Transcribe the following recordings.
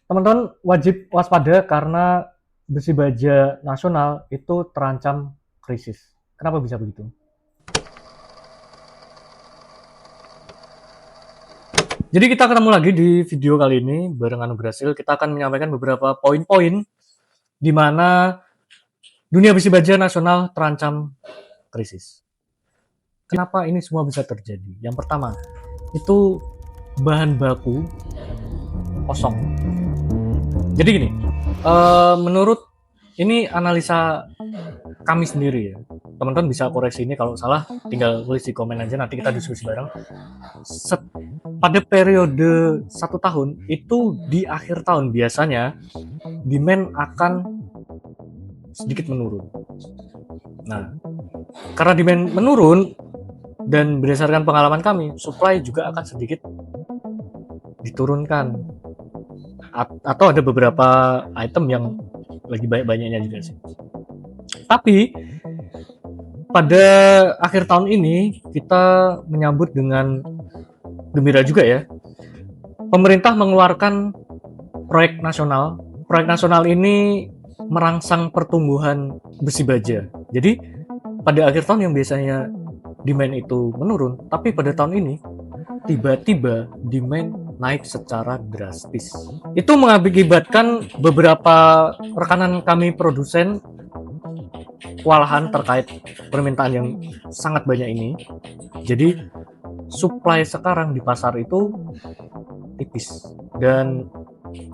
Teman-teman wajib waspada karena besi baja nasional itu terancam krisis. Kenapa bisa begitu? Jadi kita ketemu lagi di video kali ini bareng Anugrasil. Kita akan menyampaikan beberapa poin-poin di mana dunia besi baja nasional terancam krisis. Kenapa ini semua bisa terjadi? Yang pertama, itu bahan baku kosong. Jadi gini, menurut ini analisa kami sendiri ya. Teman-teman bisa koreksi ini kalau salah, tinggal tulis di komen aja, nanti kita diskusi bareng. Pada periode 1 tahun, itu di akhir tahun biasanya demand akan sedikit menurun. Nah, karena demand menurun dan berdasarkan pengalaman kami, supply juga akan sedikit diturunkan. Atau ada beberapa item yang lagi banyak-banyaknya juga sih. Tapi pada akhir tahun ini kita menyambut dengan gembira juga ya. Pemerintah mengeluarkan proyek nasional. Proyek nasional ini merangsang pertumbuhan besi baja. Jadi pada akhir tahun yang biasanya demand itu menurun, tapi pada tahun ini tiba-tiba demand naik secara drastis. Itu mengakibatkan beberapa rekanan kami produsen kewalahan terkait permintaan yang sangat banyak ini. Jadi supply sekarang di pasar itu tipis dan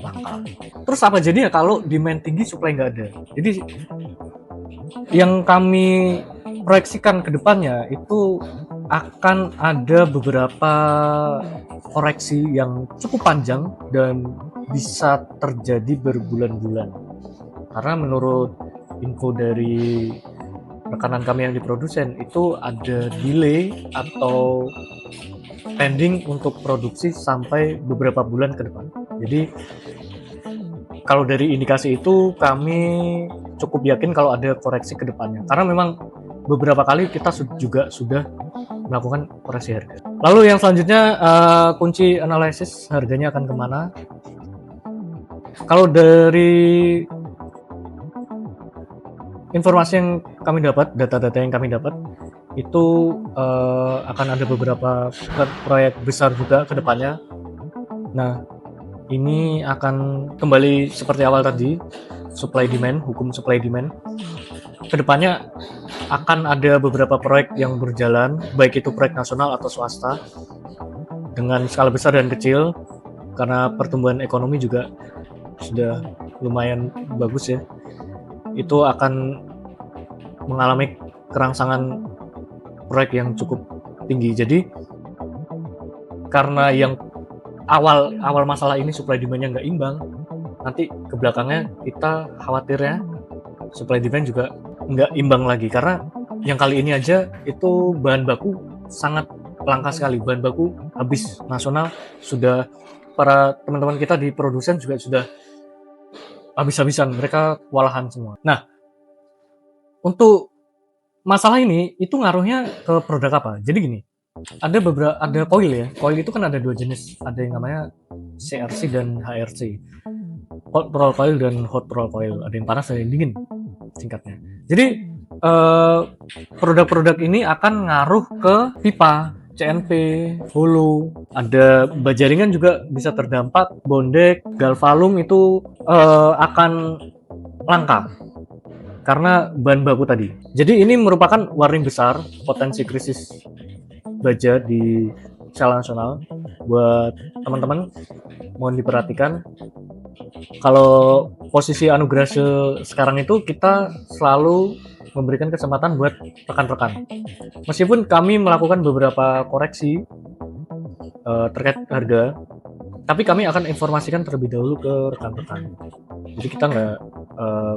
langka. Terus apa jadinya kalau demand tinggi supply nggak ada? Jadi yang kami proyeksikan ke depannya itu akan ada beberapa koreksi yang cukup panjang dan bisa terjadi berbulan-bulan. Karena menurut info dari rekanan kami yang di produsen itu ada delay atau pending untuk produksi sampai beberapa bulan ke depan. Jadi kalau dari indikasi itu kami cukup yakin kalau ada koreksi ke depannya. Karena memang beberapa kali kita juga sudah melakukan koreksi harga. Lalu yang selanjutnya kunci analisis harganya akan kemana? Kalau dari informasi yang kami dapat, data-data yang kami dapat, itu akan ada beberapa proyek besar juga ke depannya. Nah, ini akan kembali seperti awal tadi, supply demand, hukum supply demand. Kedepannya akan ada beberapa proyek yang berjalan, baik itu proyek nasional atau swasta, dengan skala besar dan kecil, karena pertumbuhan ekonomi juga sudah lumayan bagus ya. Itu akan mengalami kerangsangan proyek yang cukup tinggi. Jadi karena yang awal masalah ini supply demand-nya nggak imbang, nanti ke belakangnya kita khawatirnya supply demand juga nggak imbang lagi, karena yang kali ini aja itu bahan baku sangat langka sekali. Bahan baku habis nasional, sudah para teman-teman kita di produsen juga sudah habis-habisan, mereka kewalahan semua. Nah, untuk masalah ini itu ngaruhnya ke produk apa? Jadi gini, ada coil ya. Coil itu kan ada dua jenis, ada yang namanya CRC dan HRC. Hot roll coil dan hot roll coil, ada yang panas, ada yang dingin singkatnya. Jadi produk-produk ini akan ngaruh ke pipa, CNP, hulu, ada bajaringan juga bisa terdampak, bondek, galvalum itu akan langka karena bahan baku tadi. Jadi ini merupakan warning besar potensi krisis baja di skala nasional. Buat teman-teman, mohon diperhatikan. Kalau posisi Anugrasil sekarang itu kita selalu memberikan kesempatan buat rekan-rekan. Meskipun kami melakukan beberapa koreksi terkait harga, tapi kami akan informasikan terlebih dahulu ke rekan-rekan. Jadi kita nggak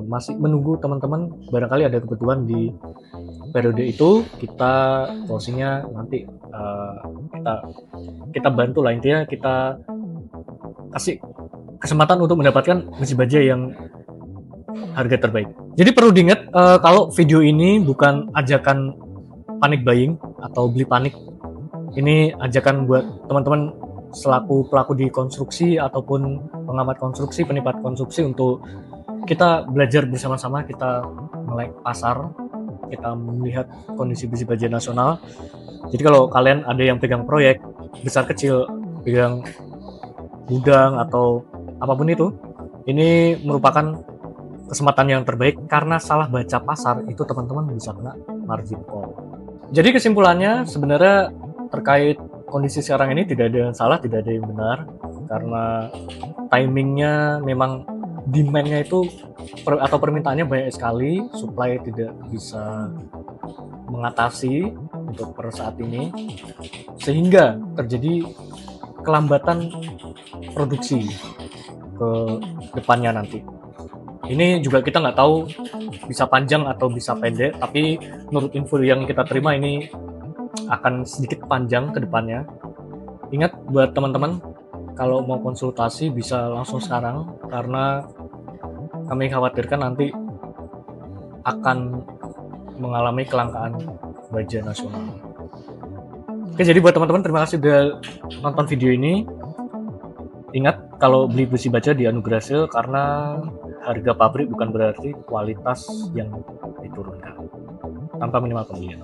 masih menunggu teman-teman, barangkali ada kebutuhan di periode itu, kita closingnya nanti kita bantu lah, intinya kita kasih kesempatan untuk mendapatkan besi baja yang harga terbaik. Jadi perlu diingat kalau video ini bukan ajakan panic buying atau beli panik. Ini ajakan buat teman-teman selaku pelaku di konstruksi ataupun pengamat konstruksi, penikmat konstruksi, untuk kita belajar bersama-sama, kita melek pasar, kita melihat kondisi besi baja nasional. Jadi kalau kalian ada yang pegang proyek besar kecil, pegang gudang atau apapun itu, ini merupakan kesempatan yang terbaik, karena salah baca pasar itu teman-teman bisa kena margin call. Jadi kesimpulannya sebenarnya terkait kondisi sekarang ini tidak ada yang salah, tidak ada yang benar, karena timingnya memang demand-nya itu atau permintaannya banyak sekali, supply tidak bisa mengatasi untuk per saat ini, sehingga terjadi kelambatan produksi ke depannya nanti. Ini juga kita nggak tahu bisa panjang atau bisa pendek, tapi menurut info yang kita terima ini akan sedikit panjang ke depannya. Ingat buat teman-teman, kalau mau konsultasi bisa langsung sekarang, karena kami khawatirkan nanti akan mengalami kelangkaan baja nasional. Oke, jadi buat teman-teman, terima kasih udah nonton video ini. Ingat, kalau beli besi baja di Anugerah Sale, karena harga pabrik bukan berarti kualitas yang diturunkan tanpa minimal pembelian.